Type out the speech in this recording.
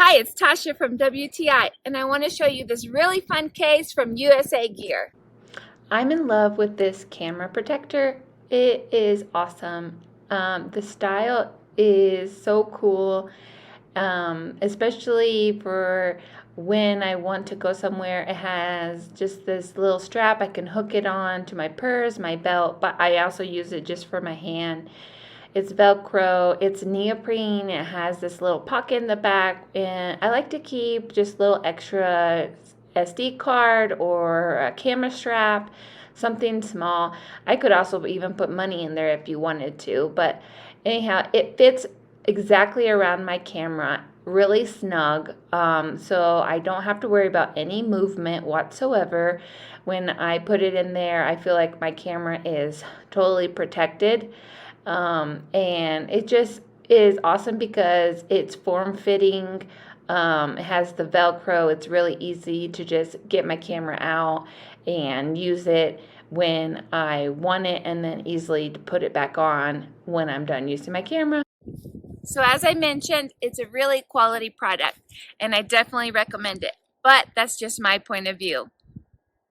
Hi, it's Tasha from WTI, and I want to show you this really fun case from USA Gear. I'm in love with this camera protector. It is awesome. The style is so cool, especially for when I want to go somewhere. It has just this little strap. I can hook it on to my purse, my belt, but I also use it just for my hand. It's Velcro, it's neoprene, it has this little pocket in the back, and I like to keep just little extra SD card or a camera strap, something small. I could also even put money in there if you wanted to, but anyhow, it fits exactly around my camera, really snug, so I don't have to worry about any movement whatsoever. When I put it in there, I feel like my camera is totally protected. And it just is awesome because it's form-fitting. It has the Velcro. It's really easy to just get my camera out and use it when I want it, and then easily to put it back on when I'm done using my camera. So as I mentioned, it's a really quality product, and I definitely recommend it. But that's just my point of view.